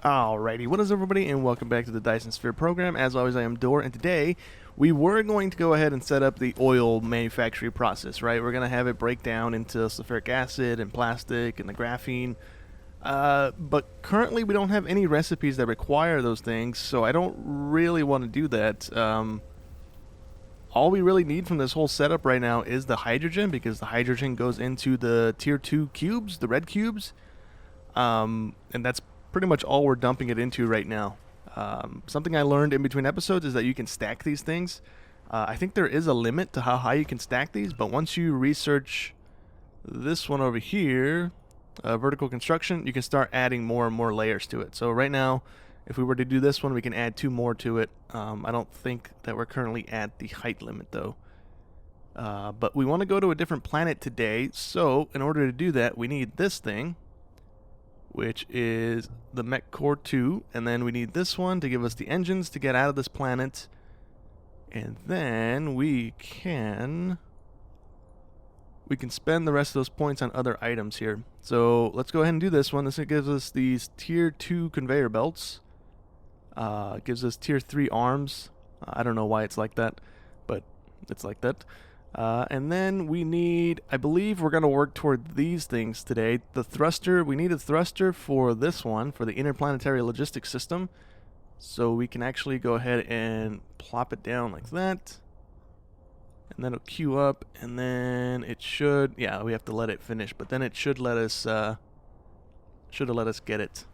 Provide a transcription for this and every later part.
Alrighty, what is everybody, and welcome back to the Dyson Sphere program. As always, I am Dor, and today we were going to go ahead and set up the oil manufacturing process, right? We're going to have it break down into sulfuric acid and plastic and the graphene. But currently we don't have any recipes that require those things, so I don't really want to do that. All we really need from this whole setup right now is the hydrogen, because the hydrogen goes into the tier 2 cubes, the red cubes. And that's pretty much all we're dumping it into right now. Something I learned in between episodes is that you can stack these things. I think there is a limit to how high you can stack these, but once you research this one over here, vertical construction, you can start adding more and more layers to it. So right now, if we were to do this one, we can add 2 more to it. I don't think that we're currently at the height limit though. But we want to go to a different planet today, so in order to do that, we need this thing, which is the Mech Core 2, and then we need this one to give us the engines to get out of this planet, and then we can spend the rest of those points on other items here. So let's go ahead and do this one. This gives us these tier 2 conveyor belts, gives us tier 3 arms. I don't know why it's like that, but it's like that. And then we need, I believe we're going to work toward these things today. The thruster, we need a thruster for this one, for the interplanetary logistics system. So we can actually go ahead and plop it down like that. And then it'll queue up, and then it should, yeah, we have to let it finish, but then it should let us, should have let us get it.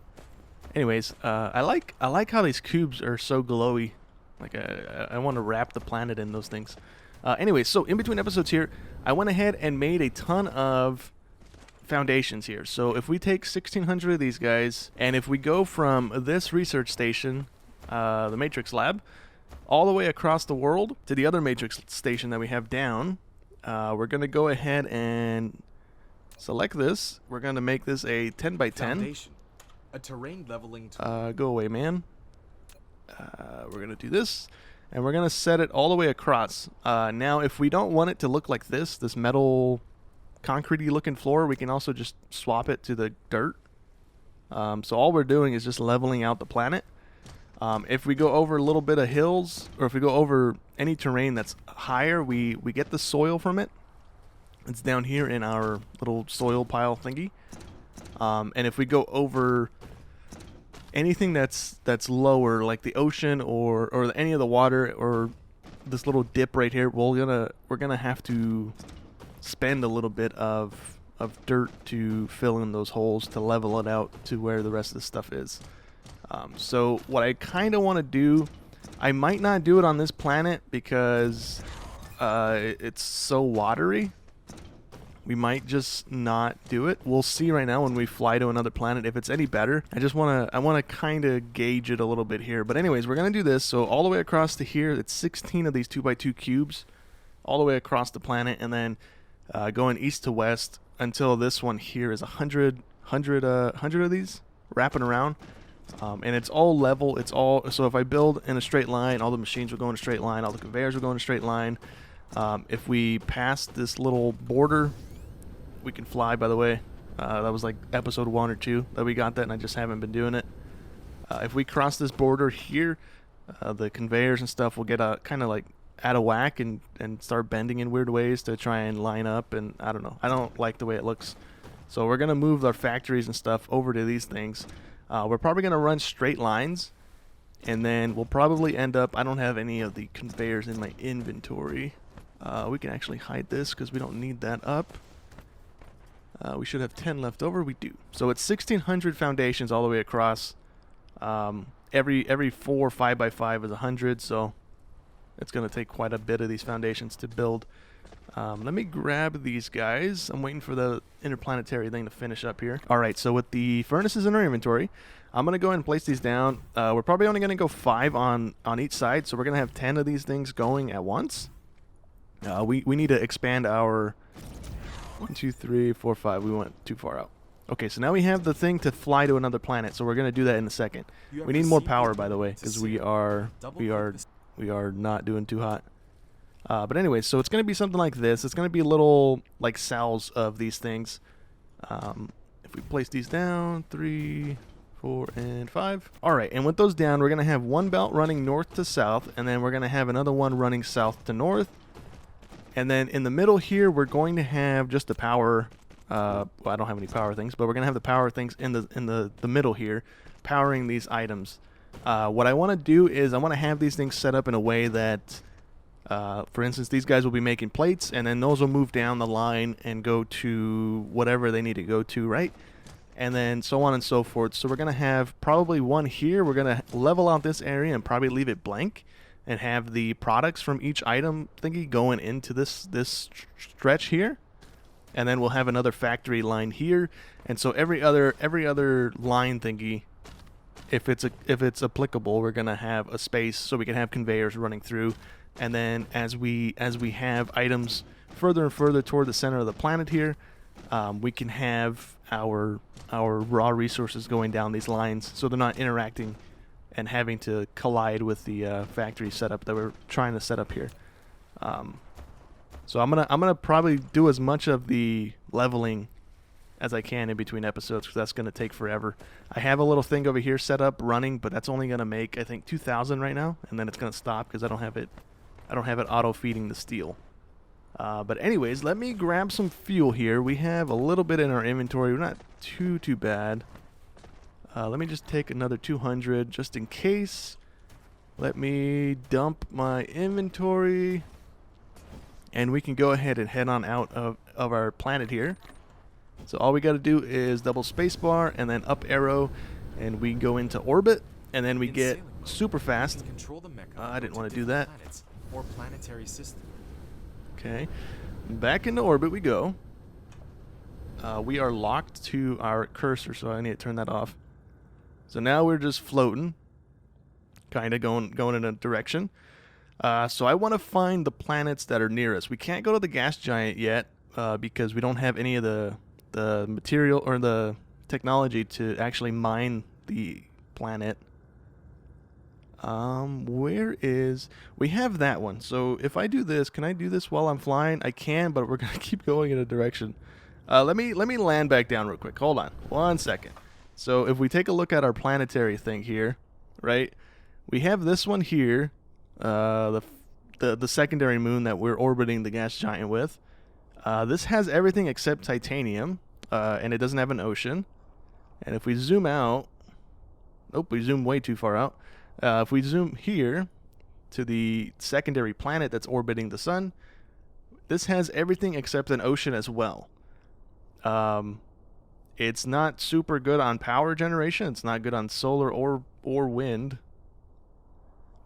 Anyways, I like how these cubes are so glowy. Like, I want to wrap the planet in those things. Anyway, so in between episodes here, I went ahead and made a ton of foundations here. So if we take 1,600 of these guys, and if we go from this research station, the Matrix Lab, all the way across the world to the other Matrix station that we have down, we're going to go ahead and select this. We're going to make this a 10 by 10. Foundation, a terrain leveling tool. Go away, man. We're going to do this. And we're going to set it all the way across. Now, if we don't want it to look like this metal concrete-y looking floor, we can also just swap it to the dirt. So all we're doing is just leveling out the planet. If we go over a little bit of hills, or if we go over any terrain that's higher, we get the soil from it. It's down here in our little soil pile thingy. And if we go over anything that's lower, like the ocean or any of the water or this little dip right here, we're gonna have to spend a little bit of dirt to fill in those holes to level it out to where the rest of the stuff is. So what I kind of want to do, I might not do it on this planet because it's so watery. We might just not do it. We'll see right now when we fly to another planet if it's any better. I want to kind of gauge it a little bit here. But anyways, we're going to do this. So all the way across to here, it's 16 of these 2x2 cubes all the way across the planet, and then going east to west until this one here is 100 of these wrapping around. And it's all level. So if I build in a straight line, all the machines will go in a straight line, all the conveyors will go in a straight line. If we pass this little border, we can fly, by the way. That was like episode 1 or 2 that we got that, and I just haven't been doing it. If we cross this border here, the conveyors and stuff will get kind of like out of whack and start bending in weird ways to try and line up, and I don't know. I don't like the way it looks. So we're going to move our factories and stuff over to these things. We're probably going to run straight lines, and then we'll probably end up, I don't have any of the conveyors in my inventory. We can actually hide this because we don't need that up. We should have 10 left over. We do. So it's 1,600 foundations all the way across. Every 4 5x5 is 100, so it's going to take quite a bit of these foundations to build. Let me grab these guys. I'm waiting for the interplanetary thing to finish up here. All right, so with the furnaces in our inventory, I'm going to go ahead and place these down. We're probably only going to go 5 on each side, so we're going to have 10 of these things going at once. We need to expand our 1, 2, 3, 4, 5. We went too far out. Okay, so now we have the thing to fly to another planet, so we're going to do that in a second. We need more power, by the way, because we are not doing too hot. But anyway, so it's going to be something like this. It's going to be little like cells of these things. If we place these down, 3, 4, and 5. All right, and with those down, we're going to have one belt running north to south, and then we're going to have another one running south to north. And then in the middle here, we're going to have just the power. Well, I don't have any power things, but we're going to have the power things in the middle here, powering these items. What I want to do is I want to have these things set up in a way that, for instance, these guys will be making plates, and then those will move down the line and go to whatever they need to go to, right? And then so on and so forth. So we're going to have probably one here. We're going to level out this area and probably leave it blank and have the products from each item thingy going into this stretch here. And then we'll have another factory line here. And so every other line thingy, if it's applicable, we're going to have a space so we can have conveyors running through. And then as we have items further and further toward the center of the planet here, we can have our raw resources going down these lines, so they're not interacting and having to collide with the factory setup that we're trying to set up here. So I'm gonna probably do as much of the leveling as I can in between episodes, because that's gonna take forever. I have a little thing over here set up running, but that's only gonna make, I think, 2,000 right now, and then it's gonna stop because I don't have it auto feeding the steel. But anyways, let me grab some fuel here. We have a little bit in our inventory. We're not too bad. Let me just take another 200 just in case. Let me dump my inventory. And we can go ahead and head on out of our planet here. So all we got to do is double spacebar and then up arrow. And we go into orbit. And then we get super fast. I didn't want to do that. Or planetary system. Okay, back into orbit we go. We are locked to our cursor, so I need to turn that off. So now we're just floating, kind of going in a direction. So I want to find the planets that are near us. We can't go to the gas giant yet because we don't have any of the material or the technology to actually mine the planet. We have that one. So if I do this, can I do this while I'm flying? I can, but we're gonna keep going in a direction. Let me land back down real quick. Hold on, 1 second. So if we take a look at our planetary thing here, right? We have this one here, the secondary moon that we're orbiting the gas giant with. This has everything except titanium, and it doesn't have an ocean. And if we zoom out, nope, we zoomed way too far out. If we zoom here to the secondary planet that's orbiting the sun, this has everything except an ocean as well. It's not super good on power generation. It's not good on solar or wind.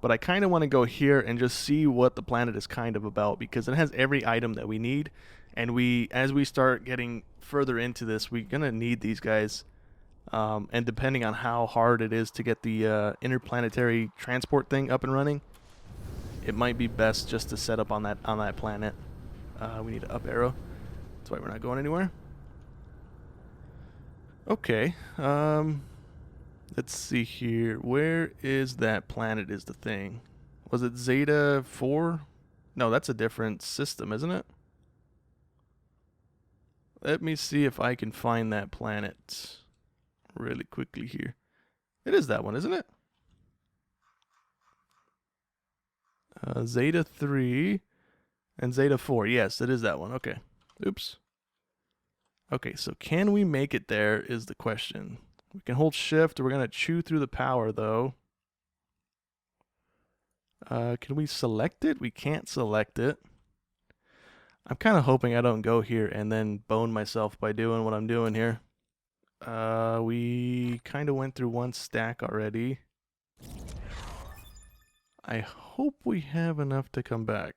But I kind of want to go here and just see what the planet is kind of about, because it has every item that we need. And as we start getting further into this, we're going to need these guys. And depending on how hard it is to get the interplanetary transport thing up and running, it might be best just to set up on that planet. We need to up arrow. That's why we're not going anywhere. Okay. Let's see here. Where is that planet is the thing? Was it Zeta 4? No, that's a different system, isn't it? Let me see if I can find that planet really quickly here. It is that one, isn't it? Zeta 3 and Zeta 4. Yes, it is that one. Okay. Oops. Okay, so can we make it there is the question. We can hold shift. We're going to chew through the power, though. Can we select it? We can't select it. I'm kind of hoping I don't go here and then bone myself by doing what I'm doing here. We kind of went through one stack already. I hope we have enough to come back.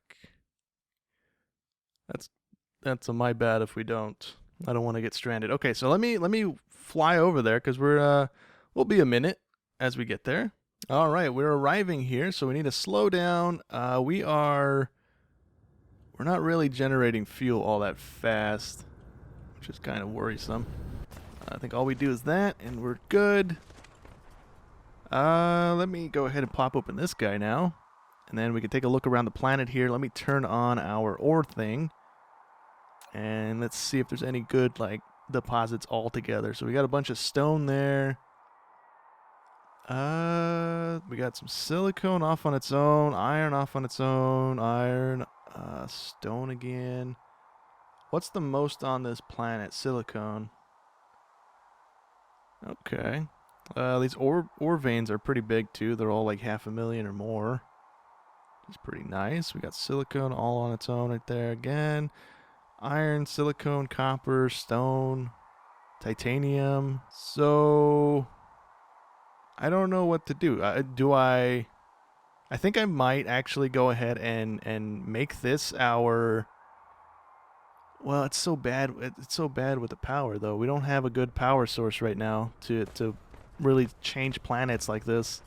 That's a my bad if we don't. I don't want to get stranded. Okay, so let me fly over there, because we'll be a minute as we get there. All right, we're arriving here, so we need to slow down. We're not really generating fuel all that fast, which is kind of worrisome. I think all we do is that, and we're good. Let me go ahead and pop open this guy now, and then we can take a look around the planet here. Let me turn on our ore thing, and let's see if there's any good like deposits all together. So we got a bunch of stone there. We got some silicone off on its own, iron off on its own, iron, stone again. What's the most on this planet? Silicone. Okay. These ore veins are pretty big too. They're all like 500,000 or more. It's pretty nice. We got silicone all on its own right there again. Iron, silicone, copper, stone, titanium. So I don't know what to do. I think I might actually go ahead and make this our. Well, it's so bad. It's so bad with the power, though. We don't have a good power source right now to really change planets like this.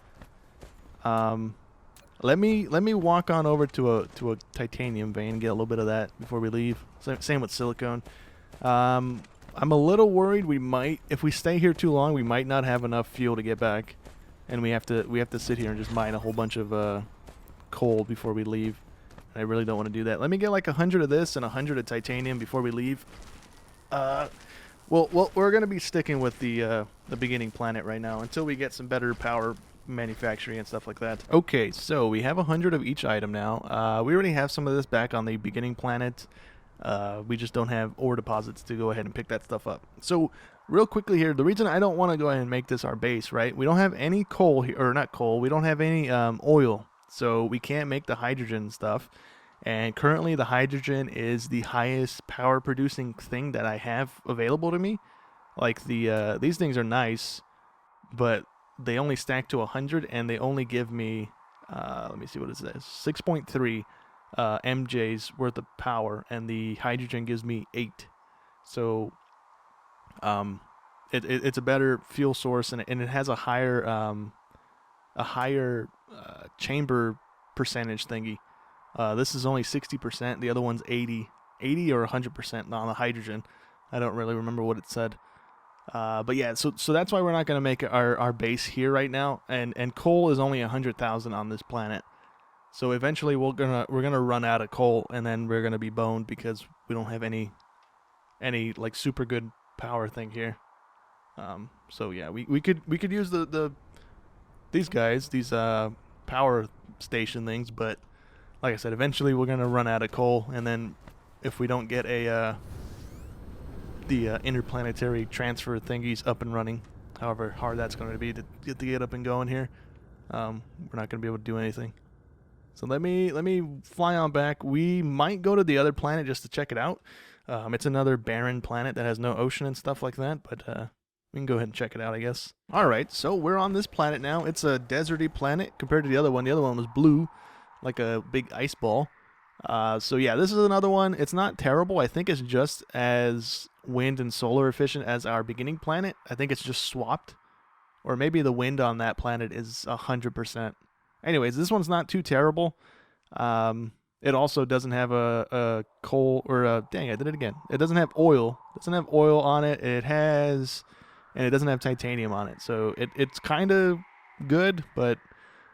Let me walk on over to a titanium vein and get a little bit of that before we leave. Same with silicone. I'm a little worried we might, if we stay here too long, we might not have enough fuel to get back, and we have to sit here and just mine a whole bunch of coal before we leave. I really don't want to do that. Let me get like 100 of this and 100 of titanium before we leave. Well, we're gonna be sticking with the beginning planet right now until we get some better power manufacturing and stuff like that. Okay, so we have 100 of each item now. We already have some of this back on the beginning planet. We just don't have ore deposits to go ahead and pick that stuff up. So real quickly here, the reason I don't want to go ahead and make this our base, right? We don't have any coal here, or not coal. We don't have any oil. So we can't make the hydrogen stuff. And currently the hydrogen is the highest power producing thing that I have available to me. Like these things are nice, but they only stack to 100 and they only give me, let me see what it says, 6.3 MJs worth of power, and the hydrogen gives me 8. So it's a better fuel source, and it has a higher chamber percentage thingy. This is only 60%. The other one's 80 or 100% on the hydrogen. I don't really remember what it said. But yeah, so that's why we're not going to make our base here right now. And coal is only 100,000 on this planet. So eventually we're gonna run out of coal, and then we're gonna be boned because we don't have any like super good power thing here. So yeah, we could use these guys, these power station things, but like I said, eventually we're gonna run out of coal, and then if we don't get the interplanetary transfer thingies up and running, however hard that's going to be to get up and going here, we're not gonna be able to do anything. So let me fly on back. We might go to the other planet just to check it out. It's another barren planet that has no ocean and stuff like that, but we can go ahead and check it out, I guess. Alright, so we're on this planet now. It's a deserty planet compared to the other one. The other one was blue, like a big ice ball. So yeah, this is another one. It's not terrible. I think it's just as wind and solar efficient as our beginning planet. I think it's just swapped. Or maybe the wind on that planet is 100%. Anyways, this one's not too terrible. It also doesn't have a coal, or dang, I did it again. It doesn't have oil. It doesn't have oil on it. And it doesn't have titanium on it. So it's kind of good, but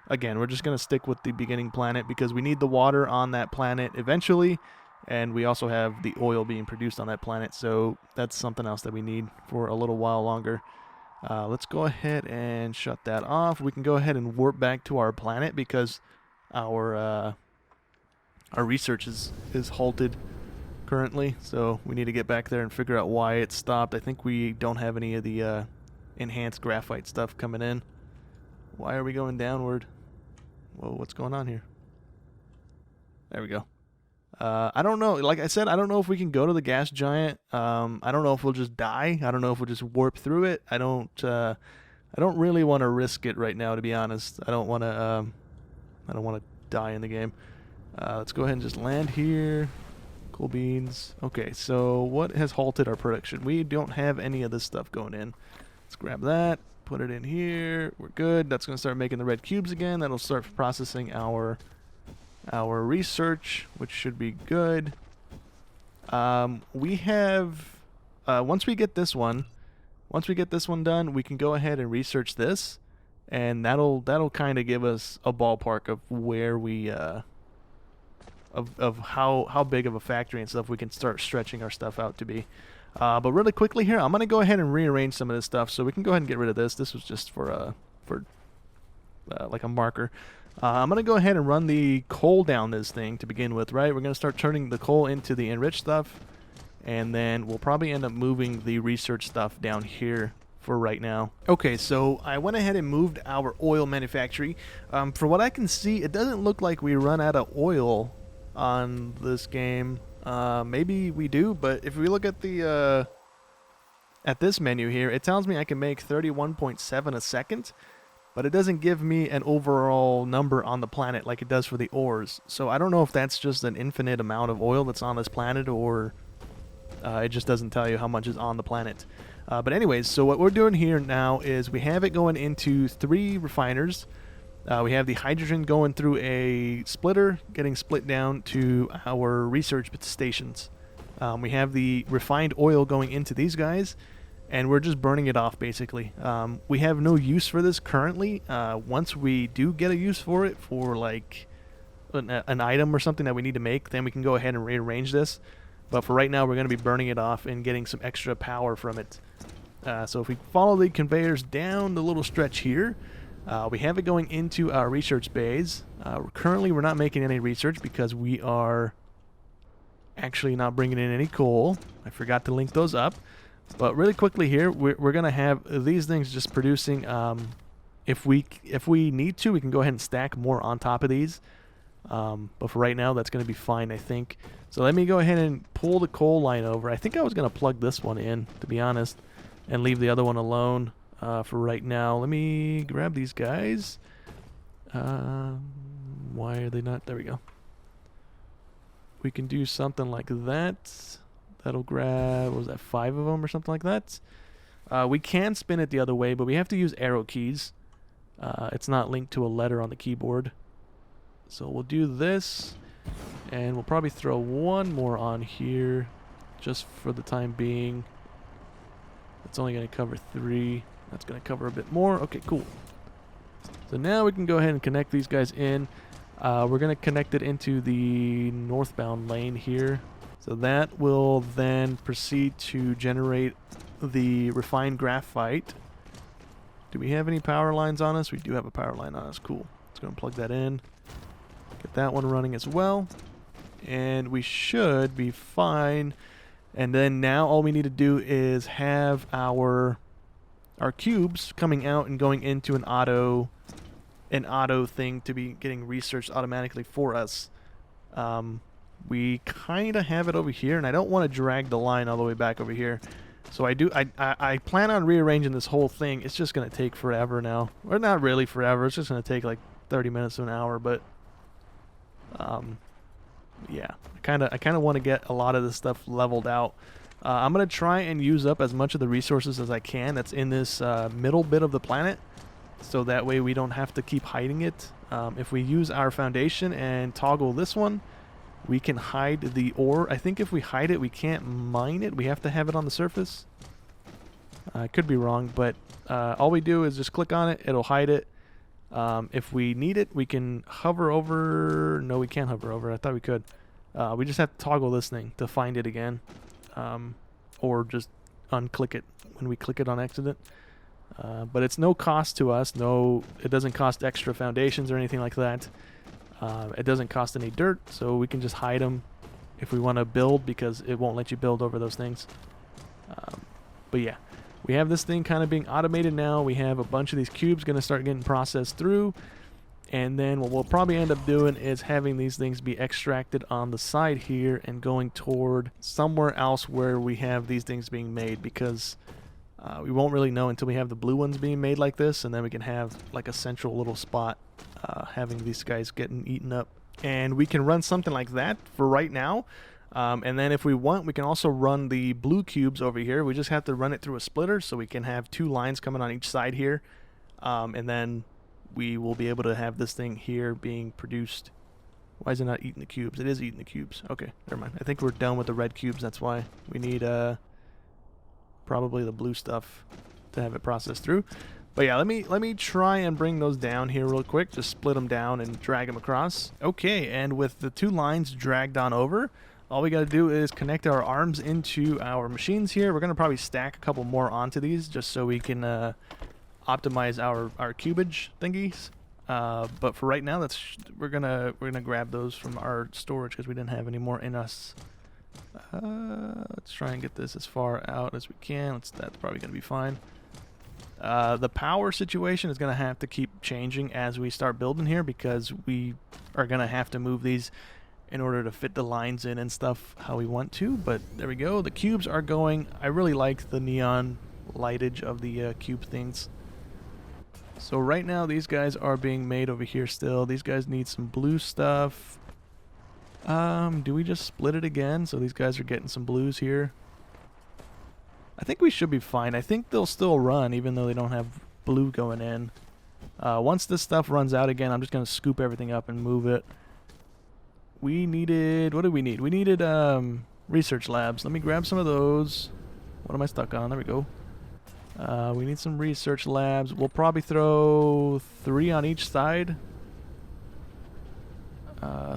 again, we're just going to stick with the beginning planet because we need the water on that planet eventually, and we also have the oil being produced on that planet, so that's something else that we need for a little while longer. Let's go ahead and shut that off. We can go ahead and warp back to our planet because our research is halted currently, so we need to get back there and figure out why it stopped. I think we don't have any of the enhanced graphite stuff coming in. Why are we going downward? Whoa, what's going on here? There we go. I don't know. Like I said, I don't know if we can go to the gas giant. I don't know if we'll just die. I don't know if we'll just warp through it. I don't really want to risk it right now, to be honest. I don't want to die in the game. Let's go ahead and just land here. Cool beans. Okay, so what has halted our production? We don't have any of this stuff going in. Let's grab that. Put it in here. We're good. That's going to start making the red cubes again. That'll start processing our research, which should be good. We have once we get this one done, we can go ahead and research this, and that'll kind of give us a ballpark of where we of how big of a factory and stuff we can start stretching our stuff out to be. But really quickly here, I'm going to go ahead and rearrange some of this stuff so we can go ahead and get rid of this. This was just for like a marker. I'm going to go ahead and run the coal down this thing to begin with, right? We're going to start turning the coal into the enriched stuff, and then we'll probably end up moving the research stuff down here for right now. Okay, so I went ahead and moved our oil manufacturing. For what I can see, it doesn't look like we run out of oil on this game. Maybe we do, but if we look at the at this menu here, it tells me I can make 31.7 a second, but it doesn't give me an overall number on the planet like it does for the ores. So I don't know if that's just an infinite amount of oil that's on this planet, or it just doesn't tell you how much is on the planet. But anyways, so what we're doing here now is we have it going into 3 refiners. We have the hydrogen going through a splitter, getting split down to our research stations. We have the refined oil going into these guys, and we're just burning it off, basically. We have no use for this currently. Once we do get a use for it, for like an item or something that we need to make, then we can go ahead and rearrange this. But for right now, we're going to be burning it off and getting some extra power from it. So if we follow the conveyors down the little stretch here, we have it going into our research bays. Currently, we're not making any research because we are actually not bringing in any coal. I forgot to link those up. But really quickly here, we're going to have these things just producing. If we need to, we can go ahead and stack more on top of these. But for right now, that's going to be fine, I think. So let me go ahead and pull the coal line over. I think I was going to plug this one in, to be honest, and leave the other one alone for right now. Let me grab these guys. Why are they not? There we go. We can do something like that. That'll grab, what was that, 5 of them or something like that. We can spin it the other way, but we have to use arrow keys. It's not linked to a letter on the keyboard. So we'll do this, and we'll probably throw one more on here just for the time being. It's only going to cover 3. That's going to cover a bit more. Okay, cool. So now we can go ahead and connect these guys in. We're going to connect it into the northbound lane here. So that will then proceed to generate the refined graphite. Do we have any power lines on us? We do have a power line on us. Cool. Let's go and plug that in. Get that one running as well. And we should be fine. And then now all we need to do is have our cubes coming out and going into an auto thing to be getting researched automatically for us. We kind of have it over here, and I don't want to drag the line all the way back over here. So I plan on rearranging this whole thing. It's just going to take forever now. Or not really forever. It's just going to take like 30 minutes to an hour, but yeah, I kind of want to get a lot of this stuff leveled out. I'm going to try and use up as much of the resources as I can that's in this middle bit of the planet, so that way we don't have to keep hiding it. If we use our foundation and toggle this one, we can hide the ore. I think if we hide it, we can't mine it. We have to have it on the surface. I could be wrong, but all we do is just click on it. It'll hide it. If we need it, we can hover over. No, we can't hover over. I thought we could. We just have to toggle this thing to find it again. Or just unclick it when we click it on accident. But it's no cost to us. No, it doesn't cost extra foundations or anything like that. It doesn't cost any dirt, so we can just hide them if we want to build, because it won't let you build over those things. But yeah, we have this thing kind of being automated now. We have a bunch of these cubes going to start getting processed through, and then what we'll probably end up doing is having these things be extracted on the side here and going toward somewhere else where we have these things being made, because we won't really know until we have the blue ones being made like this, and then we can have like a central little spot having these guys getting eaten up. And we can run something like that for right now. And then if we want, we can also run the blue cubes over here. We just have to run it through a splitter, so we can have 2 lines coming on each side here. And then we will be able to have this thing here being produced. Why is it not eating the cubes? It is eating the cubes. Okay, never mind. I think we're done with the red cubes. That's why we need probably the blue stuff to have it processed through. But yeah, let me try and bring those down here real quick. Just split them down and drag them across. Okay, and with the 2 lines dragged on over, all we got to do is connect our arms into our machines here. We're going to probably stack a couple more onto these just so we can optimize our cubage thingies. But for right now, we're gonna grab those from our storage because we didn't have any more in us. Let's try and get this as far out as we can. That's probably gonna be fine. The power situation is gonna have to keep changing as we start building here because we are gonna have to move these in order to fit the lines in and stuff how we want to. But there we go. The cubes are going. I really like the neon lightage of the cube things. So right now these guys are being made over here still. These guys need some blue stuff. Do we just split it again? So these guys are getting some blues here. I think we should be fine. I think they'll still run even though they don't have blue going in. Once this stuff runs out again, I'm just going to scoop everything up and move it. We needed... What did we need? We needed research labs. Let me grab some of those. What am I stuck on? There we go. We need some research labs. We'll probably throw 3 on each side.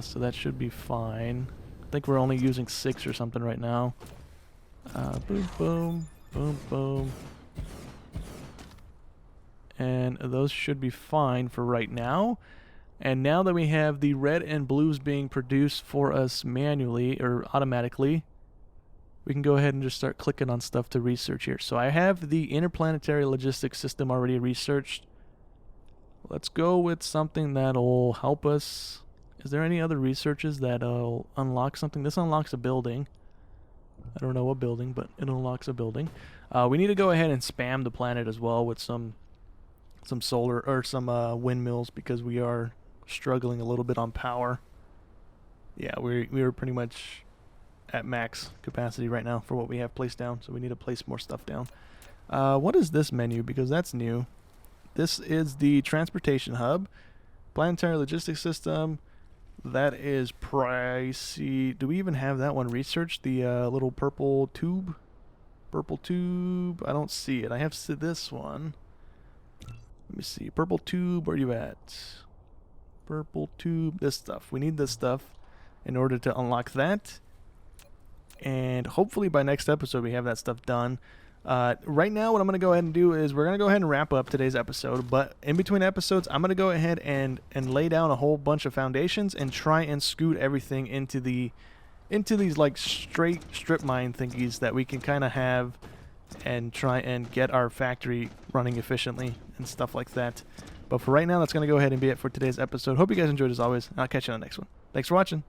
So that should be fine. I think we're only using 6 or something right now. Boom, boom, boom, boom. And those should be fine for right now. And now that we have the red and blues being produced for us manually or automatically, we can go ahead and just start clicking on stuff to research here. So I have the interplanetary logistics system already researched. Let's go with something that'll help us. Is there any other researches that'll unlock something? This unlocks a building. I don't know what building, but it unlocks a building. We need to go ahead and spam the planet as well with some solar or some windmills because we are struggling a little bit on power. Yeah, we are pretty much at max capacity right now for what we have placed down, so we need to place more stuff down. What is this menu? Because that's new. This is the transportation hub, planetary logistics system. That is pricey. Do we even have that one researched? The little purple tube? Purple tube. I don't see it. I have this one. Let me see. Purple tube, where are you at? Purple tube. This stuff. We need this stuff in order to unlock that. And hopefully by next episode we have that stuff done. Right now what I'm going to go ahead and do is we're going to go ahead and wrap up today's episode. But in between episodes I'm going to go ahead and lay down a whole bunch of foundations and try and scoot everything into these like straight strip mine thingies that we can kind of have and try and get our factory running efficiently and stuff like that. But for right now that's going to go ahead and be it for today's episode. Hope you guys enjoyed as always. I'll catch you on the next one. Thanks for watching.